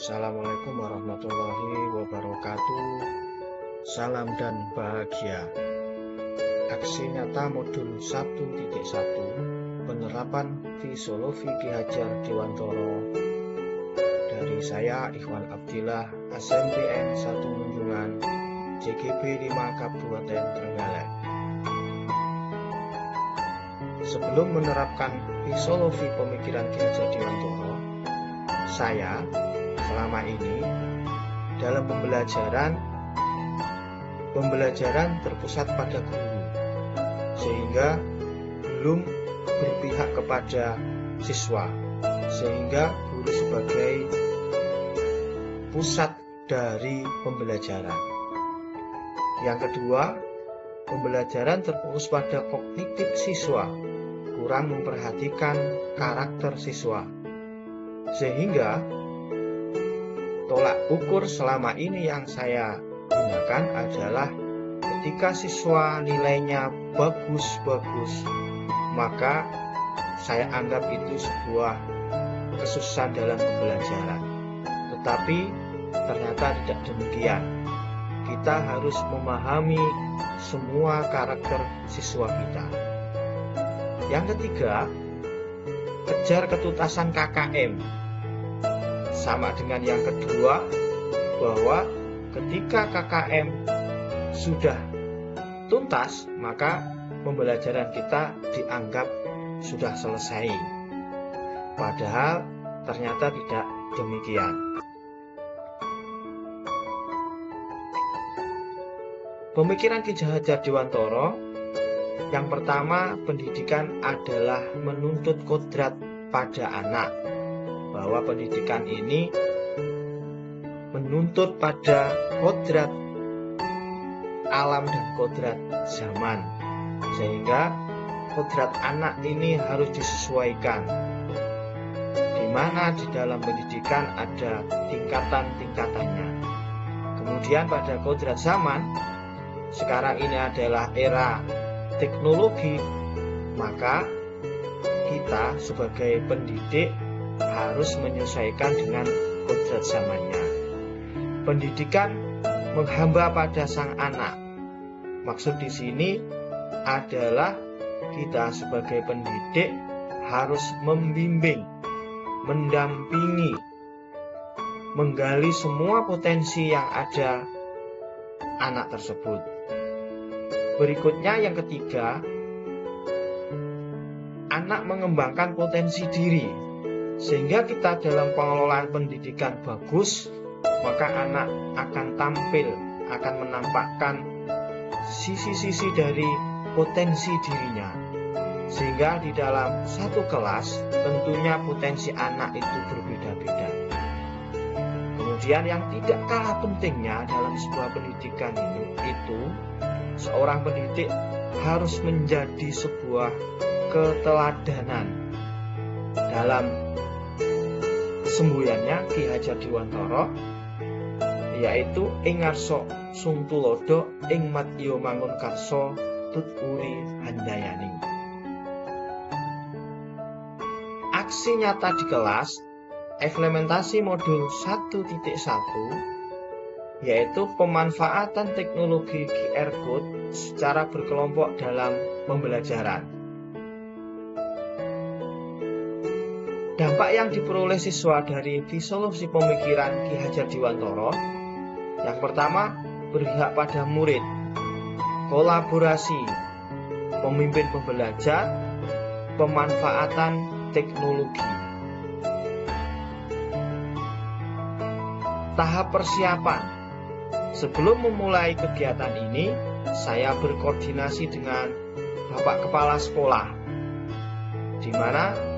Assalamualaikum warahmatullahi wabarakatuh. Salam dan bahagia. Aksi nyata modul 1.1 penerapan Fisiologi Ki Hajar Dewantoro dari saya Ikhwan Abdillah, SMPN 1 Munjungan, JGB 5 Kabupaten Trenggalek. Sebelum menerapkan fisiologi pemikiran Ki Hajar Dewantoro, saya selama ini dalam pembelajaran terpusat pada guru, sehingga belum berpihak kepada siswa, sehingga guru sebagai pusat dari pembelajaran. Yang kedua, pembelajaran terfokus pada kognitif siswa, kurang memperhatikan karakter siswa, sehingga tolak ukur selama ini yang saya gunakan adalah ketika siswa nilainya bagus, maka saya anggap itu sebuah kesusahan dalam pembelajaran. Tetapi ternyata tidak demikian. Kita harus memahami semua karakter siswa kita. Yang ketiga, kejar ketuntasan KKM. Sama dengan yang kedua, bahwa ketika KKM sudah tuntas, maka pembelajaran kita dianggap sudah selesai. Padahal ternyata tidak demikian. Pemikiran Ki Hajar Dewantoro, yang pertama, pendidikan adalah menuntut kodrat pada anak, bahwa pendidikan ini menuntut pada kodrat alam dan kodrat zaman, sehingga kodrat anak ini harus disesuaikan, di mana di dalam pendidikan ada tingkatan-tingkatannya. Kemudian pada kodrat zaman, sekarang ini adalah era teknologi, maka kita sebagai pendidik harus menyesuaikan dengan kodrat zamannya. Pendidikan menghamba pada sang anak. Maksud di sini adalah kita sebagai pendidik harus membimbing, mendampingi, menggali semua potensi yang ada anak tersebut. Berikutnya yang ketiga, anak mengembangkan potensi diri, sehingga kita dalam pengelolaan pendidikan bagus, maka anak akan tampil, akan menampakkan sisi-sisi dari potensi dirinya. Sehingga di dalam satu kelas, tentunya potensi anak itu berbeda-beda. Kemudian yang tidak kalah pentingnya dalam sebuah pendidikan itu seorang pendidik harus menjadi sebuah keteladanan. Dalam semboyannya Ki Hajar Dewantoro, yaitu ing ngarsa sung tulodo ing matya mangun karsa tuturi handayani. Aksi nyata di kelas, implementasi modul 1.1, yaitu pemanfaatan teknologi QR Code secara berkelompok dalam pembelajaran. Dampak yang diperoleh siswa dari fisiologi pemikiran Ki Hajar Dewantoro, yang pertama, berpihak pada murid, kolaborasi, pemimpin pembelajar, pemanfaatan teknologi. Tahap persiapan. Sebelum memulai kegiatan ini, saya berkoordinasi dengan Bapak Kepala Sekolah, di mana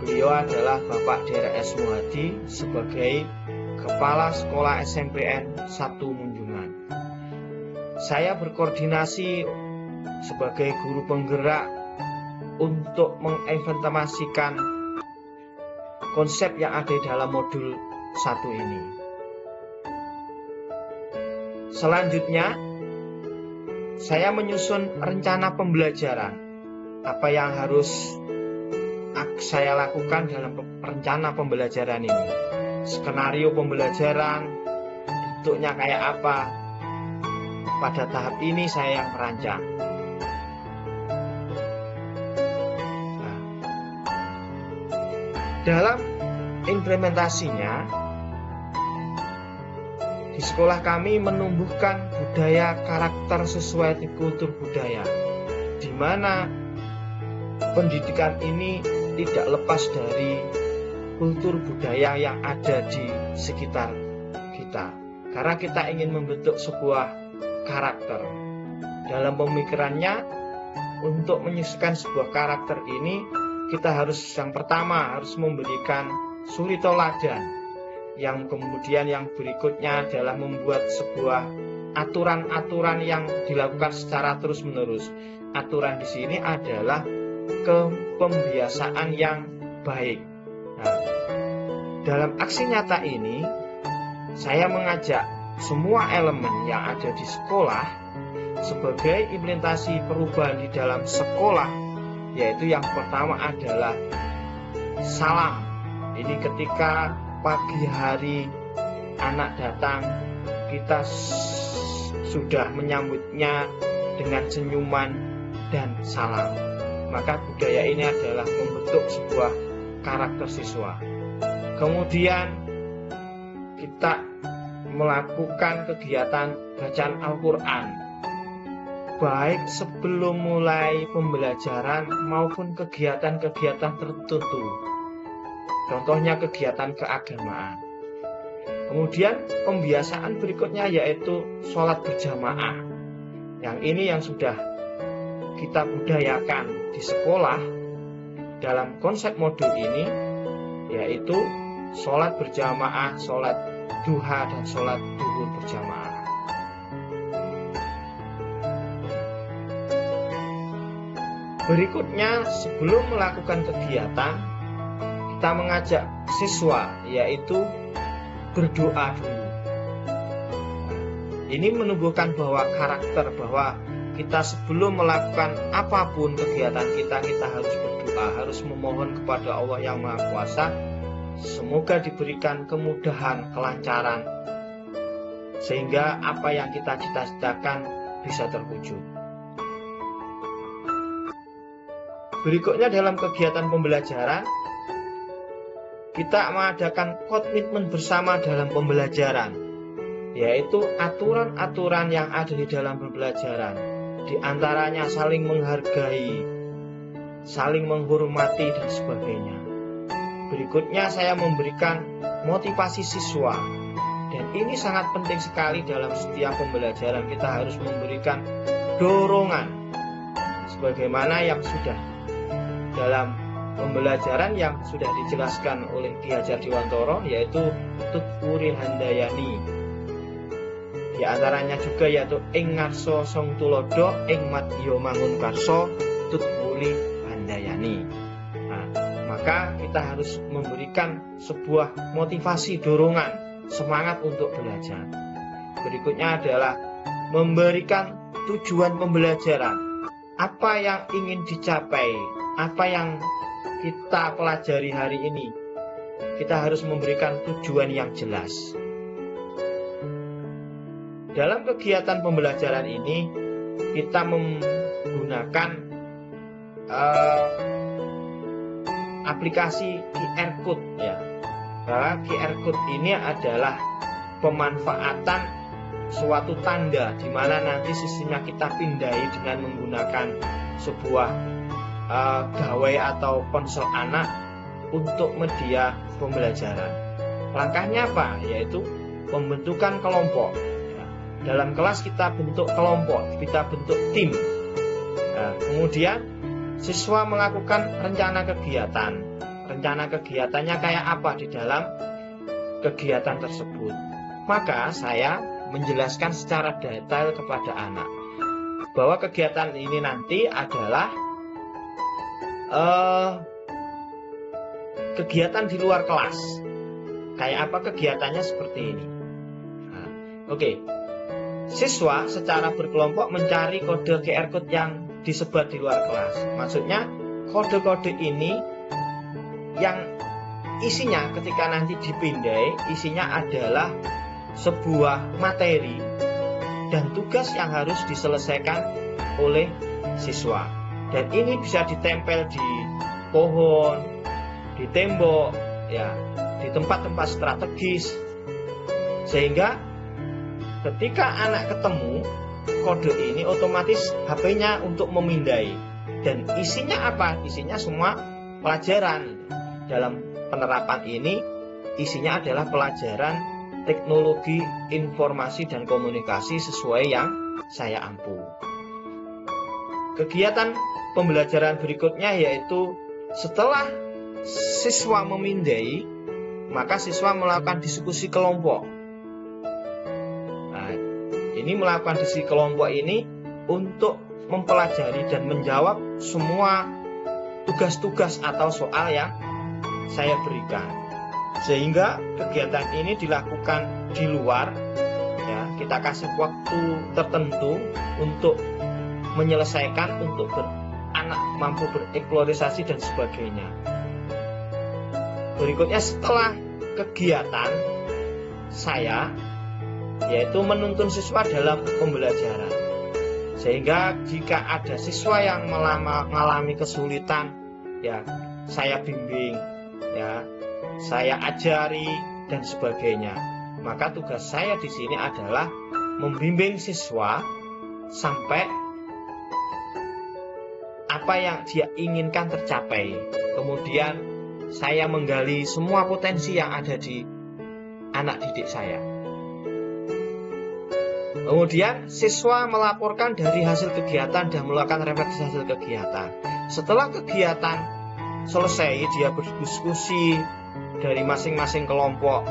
beliau adalah Bapak DRS Muhadi sebagai Kepala Sekolah SMPN 1 Munjungan. Saya berkoordinasi sebagai guru penggerak untuk mengimplementasikan konsep yang ada dalam modul 1 ini. Selanjutnya, saya menyusun rencana pembelajaran. Apa yang harus saya lakukan dalam rencana pembelajaran ini? skenario pembelajaran, bentuknya kayak apa. Pada tahap ini saya yang merancang. Nah, dalam implementasinya, di sekolah kami menumbuhkan budaya karakter sesuai kultur budaya, di mana pendidikan ini tidak lepas dari kultur budaya yang ada di sekitar kita. Karena kita ingin membentuk sebuah karakter. Dalam pemikirannya, untuk menyusun sebuah karakter ini, kita harus yang pertama harus memberikan suri teladan. Yang kemudian yang berikutnya adalah membuat sebuah aturan-aturan yang dilakukan secara terus-menerus. Aturan di sini adalah pembiasaan yang baik. Nah, dalam aksi nyata ini, saya mengajak semua elemen yang ada di sekolah sebagai implementasi perubahan di dalam sekolah, yaitu yang pertama adalah salam. Ini ketika pagi hari anak datang, kita sudah menyambutnya dengan senyuman dan salam. Maka budaya ini adalah membentuk sebuah karakter siswa. Kemudian kita melakukan kegiatan bacaan Al-Quran, baik sebelum mulai pembelajaran maupun kegiatan-kegiatan tertentu. Contohnya kegiatan keagamaan. Kemudian pembiasaan berikutnya yaitu sholat berjamaah. Yang ini yang sudah kita budayakan di sekolah dalam konsep modul ini, yaitu sholat berjamaah, sholat duha, dan sholat duhur berjamaah. Berikutnya, sebelum melakukan kegiatan, kita mengajak siswa, yaitu berdoa dulu. Ini menumbuhkan bahwa karakter, bahwa kita sebelum melakukan apapun kegiatan kita harus berdoa, harus memohon kepada Allah yang Maha Kuasa, semoga diberikan kemudahan, kelancaran, sehingga apa yang kita cita-citakan bisa terwujud. Berikutnya dalam kegiatan pembelajaran, kita mengadakan komitmen bersama dalam pembelajaran, yaitu aturan-aturan yang ada di dalam pembelajaran. Di antaranya saling menghargai, saling menghormati, dan sebagainya. Berikutnya saya memberikan motivasi siswa, dan ini sangat penting sekali dalam setiap pembelajaran. Kita harus memberikan dorongan, sebagaimana yang sudah dalam pembelajaran yang sudah dijelaskan oleh Ki Hajar Dewantara, yaitu Tutpuri Handayani. Di antaranya juga yaitu ing ngarsa song tulodo, ing madya mangun karsa, Tutpuri Handayani. Nah, maka kita harus memberikan sebuah motivasi, dorongan, semangat untuk belajar. Berikutnya adalah memberikan tujuan pembelajaran. Apa yang ingin dicapai, apa yang kita pelajari hari ini, kita harus memberikan tujuan yang jelas. Dalam kegiatan pembelajaran ini, kita menggunakan aplikasi QR Code, ya. Bahwa QR Code ini adalah pemanfaatan suatu tanda di mana nanti sistemnya kita pindai dengan menggunakan sebuah gawai atau ponsel anak untuk media pembelajaran. Langkahnya apa? Yaitu pembentukan kelompok. Dalam kelas kita bentuk kelompok, kita bentuk tim. Nah, kemudian siswa melakukan rencana kegiatan. Rencana kegiatannya kayak apa di dalam kegiatan tersebut. Maka saya menjelaskan secara detail kepada anak bahwa kegiatan ini nanti adalah kegiatan di luar kelas. Kayak apa kegiatannya seperti ini. Nah, oke. Siswa secara berkelompok mencari kode QR Code yang disebar di luar kelas. Maksudnya kode-kode ini yang isinya ketika nanti dipindai, isinya adalah sebuah materi dan tugas yang harus diselesaikan oleh siswa. Dan ini bisa ditempel di pohon, di tembok, ya, di tempat-tempat strategis. Sehingga ketika anak ketemu kode ini, otomatis HP-nya untuk memindai. Dan isinya apa? Isinya semua pelajaran. Dalam penerapan ini, isinya adalah pelajaran teknologi informasi dan komunikasi sesuai yang saya ampu. Kegiatan pembelajaran berikutnya yaitu setelah siswa memindai, maka siswa melakukan diskusi kelompok. Nah, ini melakukan diskusi kelompok ini untuk mempelajari dan menjawab semua tugas-tugas atau soal yang saya berikan. Sehingga kegiatan ini dilakukan di luar, ya, kita kasih waktu tertentu untuk menyelesaikan, untuk anak mampu bereksplorasi dan sebagainya. Berikutnya setelah kegiatan saya, yaitu menuntun siswa dalam pembelajaran. Sehingga jika ada siswa yang mengalami kesulitan, ya saya bimbing, ya saya ajari dan sebagainya. Maka tugas saya di sini adalah membimbing siswa sampai apa yang dia inginkan tercapai. Kemudian saya menggali semua potensi yang ada di anak didik saya. Kemudian siswa melaporkan dari hasil kegiatan dan melakukan refleksi hasil kegiatan. Setelah kegiatan selesai, dia berdiskusi dari masing-masing kelompok.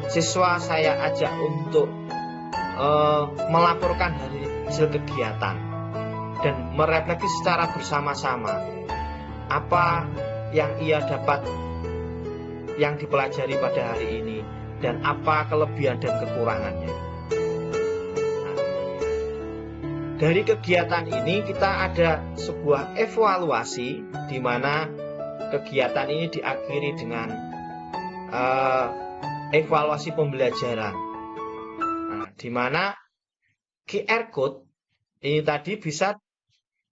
Siswa saya ajak untuk melaporkan hasil kegiatan dan merefleksi secara bersama-sama apa yang ia dapat, yang dipelajari pada hari ini, dan apa kelebihan dan kekurangannya. Dari kegiatan ini kita ada sebuah evaluasi di mana kegiatan ini diakhiri dengan evaluasi pembelajaran. Nah, di mana QR code ini tadi bisa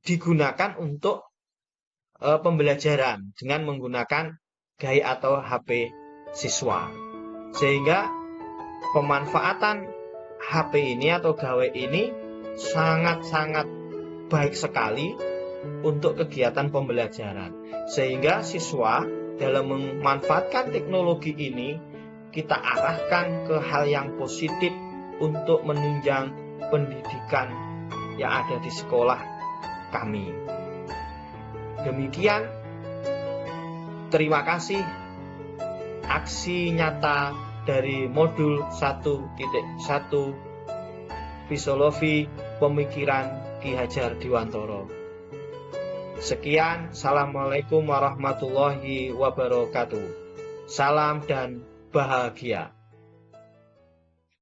digunakan untuk pembelajaran dengan menggunakan GAI atau HP siswa. Sehingga pemanfaatan HP ini atau gawai ini sangat-sangat baik sekali untuk kegiatan pembelajaran. Sehingga siswa dalam memanfaatkan teknologi ini kita arahkan ke hal yang positif untuk menunjang pendidikan yang ada di sekolah kami. Demikian, terima kasih aksi nyata dari modul 1.1 Filosofi Pemikiran Ki Hajar Dewantara. Sekian, assalamualaikum warahmatullahi wabarakatuh. Salam dan bahagia.